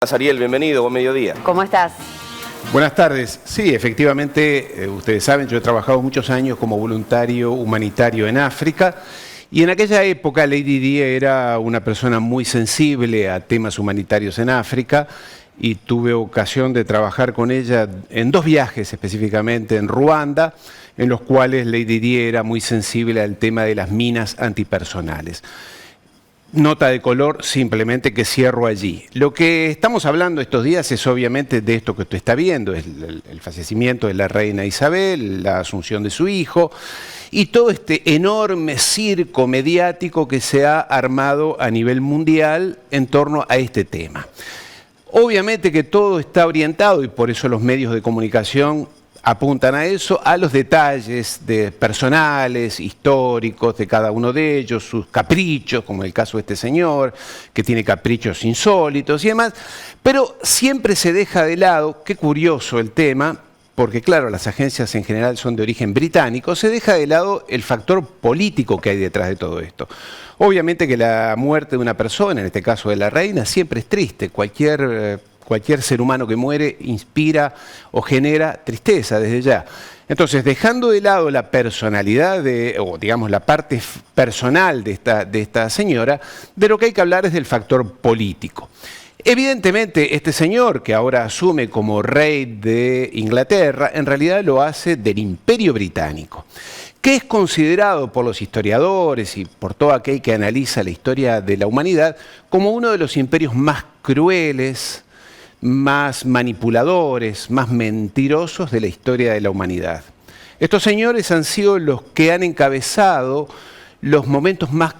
Ariel, bienvenido, buen mediodía. ¿Cómo estás? Buenas tardes. Sí, efectivamente, ustedes saben, yo he trabajado muchos años como voluntario humanitario en África y en aquella época Lady Di era una persona muy sensible a temas humanitarios en África y tuve ocasión de trabajar con ella en dos viajes específicamente en Ruanda, en los cuales Lady Di era muy sensible al tema de las minas antipersonales. Nota de color, simplemente que cierro allí. Lo que estamos hablando estos días es obviamente de esto que usted está viendo, es el fallecimiento de la reina Isabel, la asunción de su hijo y todo este enorme circo mediático que se ha armado a nivel mundial en torno a este tema. Obviamente que todo está orientado, y por eso los medios de comunicación apuntan a eso, a los detalles personales, históricos de cada uno de ellos, sus caprichos, como el caso de este señor, que tiene caprichos insólitos y demás, pero siempre se deja de lado, qué curioso el tema, porque claro, las agencias en general son de origen británico, se deja de lado el factor político que hay detrás de todo esto. Obviamente que la muerte de una persona, en este caso de la reina, siempre es triste. Cualquier ser humano que muere inspira o genera tristeza desde ya. Entonces, dejando de lado la personalidad, o digamos la parte personal de esta señora, de lo que hay que hablar es del factor político. Evidentemente, este señor que ahora asume como rey de Inglaterra, en realidad lo hace del Imperio Británico, que es considerado por los historiadores y por todo aquel que analiza la historia de la humanidad como uno de los imperios más crueles, más manipuladores, más mentirosos de la historia de la humanidad. Estos señores han sido los que han encabezado los momentos más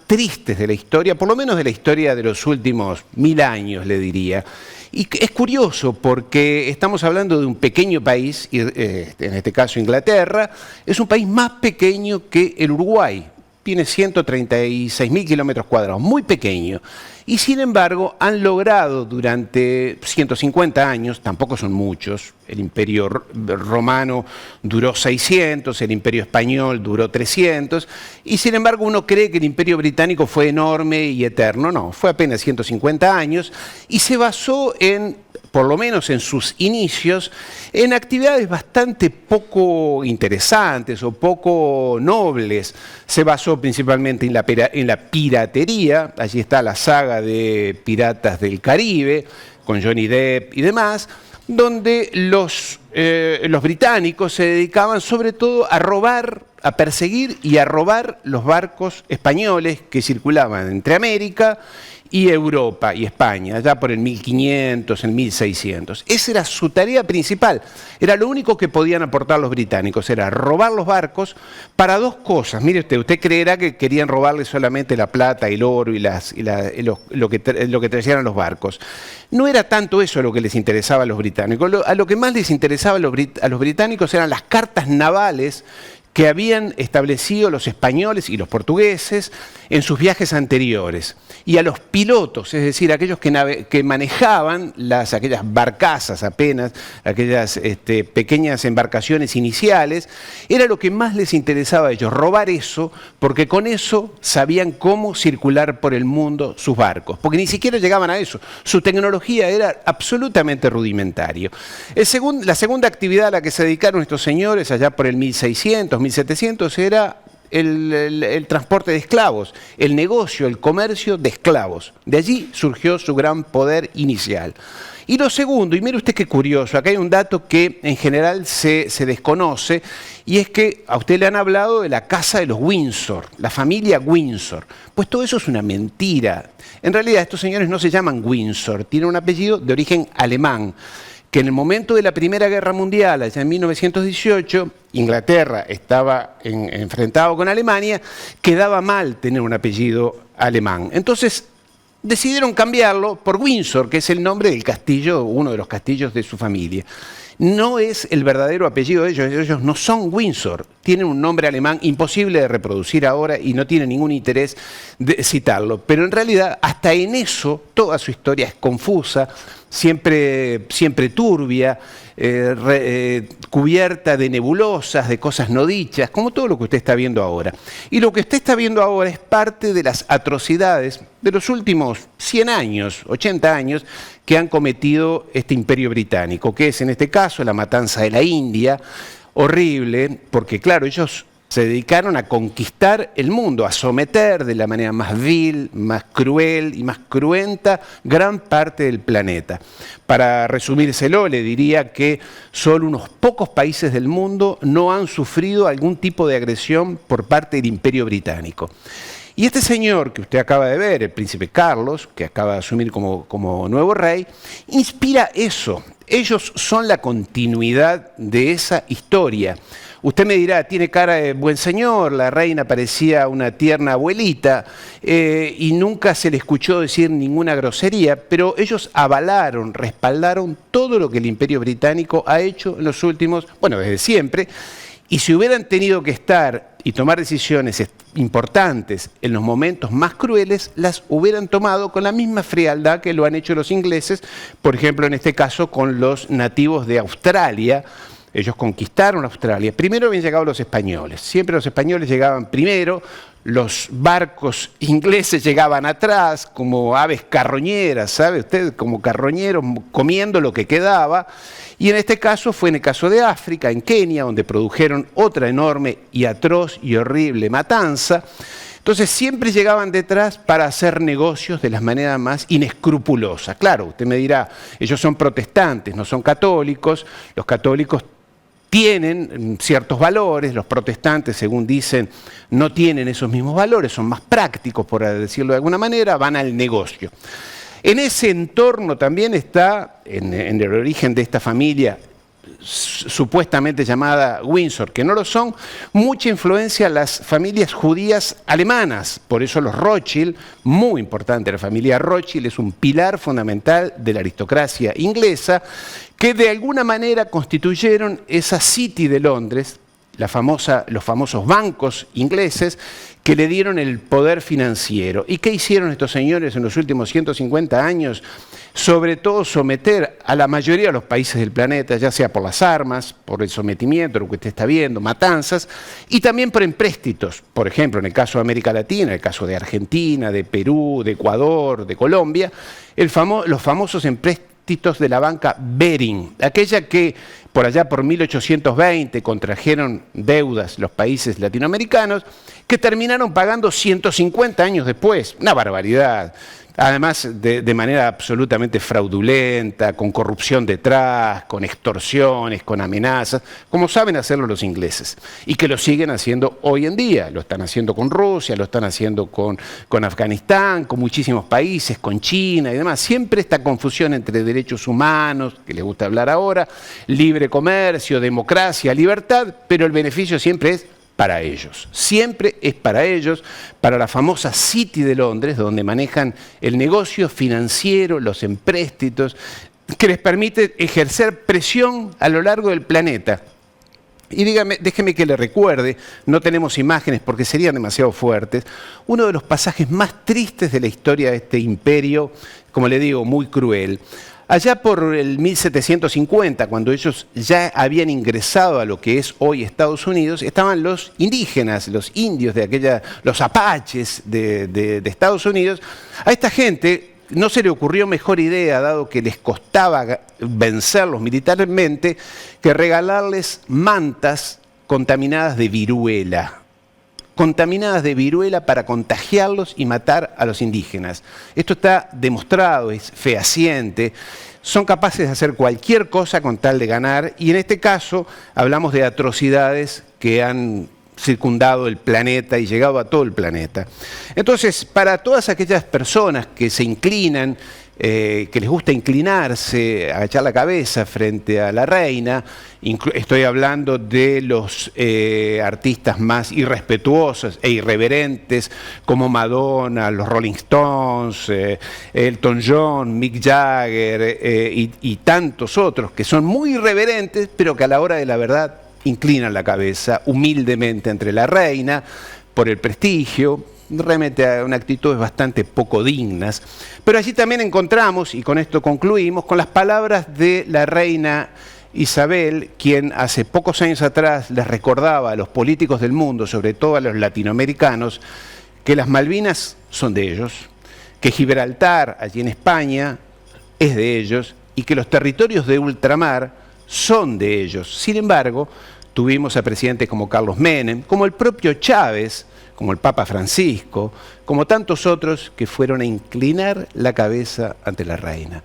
tristes de la historia, por lo menos de la historia de los últimos 1000 años, le diría. Y es curioso porque estamos hablando de un pequeño país, en este caso Inglaterra, es un país más pequeño que el Uruguay. Tiene 136.000 kilómetros cuadrados, muy pequeño. Y sin embargo han logrado durante 150 años, tampoco son muchos, el Imperio Romano duró 600, el Imperio Español duró 300, y sin embargo uno cree que el Imperio Británico fue enorme y eterno. No, fue apenas 150 años y se basó por lo menos en sus inicios, en actividades bastante poco interesantes o poco nobles. Se basó principalmente en la piratería, allí está la saga de Piratas del Caribe, con Johnny Depp y demás, donde los británicos se dedicaban sobre todo a robar, a perseguir y a robar los barcos españoles que circulaban entre América y Europa y España, allá por el 1500, el 1600. Esa era su tarea principal, era lo único que podían aportar los británicos, era robar los barcos para dos cosas. Mire usted creerá que querían robarle solamente la plata, el oro y lo que traían los barcos. No era tanto eso lo que les interesaba a los británicos, a lo que más les interesaba a los británicos eran las cartas navales que habían establecido los españoles y los portugueses en sus viajes anteriores, y a los pilotos, es decir, aquellos que manejaban aquellas barcazas apenas, aquellas pequeñas embarcaciones iniciales, era lo que más les interesaba a ellos, robar eso, porque con eso sabían cómo circular por el mundo sus barcos, porque ni siquiera llegaban a eso, su tecnología era absolutamente rudimentaria. La segunda actividad a la que se dedicaron estos señores allá por el 1600, 1700 era el transporte de esclavos, el negocio, el comercio de esclavos. De allí surgió su gran poder inicial. Y lo segundo, y mire usted qué curioso, acá hay un dato que en general se desconoce, y es que a usted le han hablado de la casa de los Windsor, la familia Windsor. Pues todo eso es una mentira. En realidad estos señores no se llaman Windsor, tienen un apellido de origen alemán, que en el momento de la Primera Guerra Mundial, allá en 1918, Inglaterra estaba enfrentado con Alemania, quedaba mal tener un apellido alemán. Entonces decidieron cambiarlo por Windsor, que es el nombre del castillo, uno de los castillos de su familia. No es el verdadero apellido de ellos no son Windsor, tienen un nombre alemán imposible de reproducir ahora y no tiene ningún interés de citarlo. Pero en realidad, hasta en eso, toda su historia es confusa, siempre turbia, cubierta de nebulosas, de cosas no dichas, como todo lo que usted está viendo ahora. Y lo que usted está viendo ahora es parte de las atrocidades de los últimos 100 años, 80 años, que han cometido este imperio británico, que es en este caso la matanza de la India, horrible, porque claro, ellos se dedicaron a conquistar el mundo, a someter de la manera más vil, más cruel y más cruenta gran parte del planeta. Para resumírselo, le diría que solo unos pocos países del mundo no han sufrido algún tipo de agresión por parte del Imperio Británico. Y este señor que usted acaba de ver, el príncipe Carlos, que acaba de asumir como nuevo rey, inspira eso. Ellos son la continuidad de esa historia. Usted me dirá, tiene cara de buen señor, la reina parecía una tierna abuelita y nunca se le escuchó decir ninguna grosería, pero ellos avalaron, respaldaron todo lo que el Imperio Británico ha hecho en los últimos, bueno, desde siempre, y si hubieran tenido que estar y tomar decisiones importantes en los momentos más crueles, las hubieran tomado con la misma frialdad que lo han hecho los ingleses, por ejemplo, en este caso con los nativos de Australia. Ellos conquistaron Australia. Primero habían llegado los españoles. Siempre los españoles llegaban primero, los barcos ingleses llegaban atrás como aves carroñeras, ¿sabe usted? Como carroñeros comiendo lo que quedaba. Y en este caso fue en el caso de África, en Kenia, donde produjeron otra enorme y atroz y horrible matanza. Entonces siempre llegaban detrás para hacer negocios de las maneras más inescrupulosas. Claro, usted me dirá, ellos son protestantes, no son católicos. Los católicos tienen ciertos valores, los protestantes, según dicen, no tienen esos mismos valores, son más prácticos, por decirlo de alguna manera, van al negocio. En ese entorno también está, en el origen de esta familia supuestamente llamada Windsor, que no lo son, mucha influencia en las familias judías alemanas. Por eso los Rothschild, muy importante, la familia Rothschild es un pilar fundamental de la aristocracia inglesa, que de alguna manera constituyeron esa City de Londres, los famosos bancos ingleses, que le dieron el poder financiero. ¿Y qué hicieron estos señores en los últimos 150 años? Sobre todo someter a la mayoría de los países del planeta, ya sea por las armas, por el sometimiento, lo que usted está viendo, matanzas, y también por empréstitos. Por ejemplo, en el caso de América Latina, en el caso de Argentina, de Perú, de Ecuador, de Colombia, los famosos empréstitos de la banca Bering, aquella que por allá por 1820 contrajeron deudas los países latinoamericanos que terminaron pagando 150 años después. Una barbaridad. Además, de manera absolutamente fraudulenta, con corrupción detrás, con extorsiones, con amenazas, como saben hacerlo los ingleses, y que lo siguen haciendo hoy en día. Lo están haciendo con Rusia, lo están haciendo con Afganistán, con muchísimos países, con China y demás. Siempre esta confusión entre derechos humanos, que les gusta hablar ahora, libre comercio, democracia, libertad, pero el beneficio siempre es para ellos. Siempre es para ellos, para la famosa City de Londres, donde manejan el negocio financiero, los empréstitos, que les permite ejercer presión a lo largo del planeta. Y déjeme que le recuerde, no tenemos imágenes porque serían demasiado fuertes, uno de los pasajes más tristes de la historia de este imperio, como le digo, muy cruel. Allá por el 1750, cuando ellos ya habían ingresado a lo que es hoy Estados Unidos, estaban los indígenas, los indios los apaches de Estados Unidos. A esta gente no se le ocurrió mejor idea, dado que les costaba vencerlos militarmente, que regalarles mantas contaminadas de viruela. Contaminadas de viruela para contagiarlos y matar a los indígenas. Esto está demostrado, es fehaciente. Son capaces de hacer cualquier cosa con tal de ganar, y en este caso hablamos de atrocidades que han circundado el planeta y llegado a todo el planeta. Entonces, para todas aquellas personas que se inclinan, que les gusta inclinarse, agachar la cabeza frente a la reina, estoy hablando de los artistas más irrespetuosos e irreverentes como Madonna, los Rolling Stones, Elton John, Mick Jagger y tantos otros que son muy irreverentes, pero que a la hora de la verdad inclinan la cabeza humildemente ante la reina por el prestigio, remete a una actitudes bastante poco dignas. Pero allí también encontramos, y con esto concluimos, con las palabras de la reina Isabel, quien hace pocos años atrás les recordaba a los políticos del mundo, sobre todo a los latinoamericanos, que las Malvinas son de ellos, que Gibraltar, allí en España, es de ellos, y que los territorios de ultramar son de ellos. Sin embargo, tuvimos a presidentes como Carlos Menem, como el propio Chávez, como el Papa Francisco, como tantos otros que fueron a inclinar la cabeza ante la reina.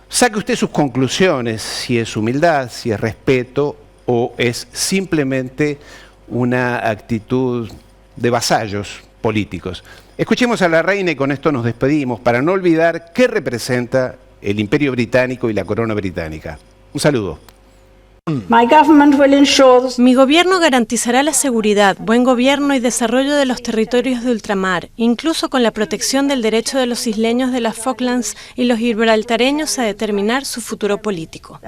Saque usted sus conclusiones, si es humildad, si es respeto o es simplemente una actitud de vasallos políticos. Escuchemos a la reina y con esto nos despedimos para no olvidar qué representa el Imperio Británico y la corona británica. Un saludo. Mi gobierno garantizará la seguridad, buen gobierno y desarrollo de los territorios de ultramar, incluso con la protección del derecho de los isleños de las Falklands y los gibraltareños a determinar su futuro político.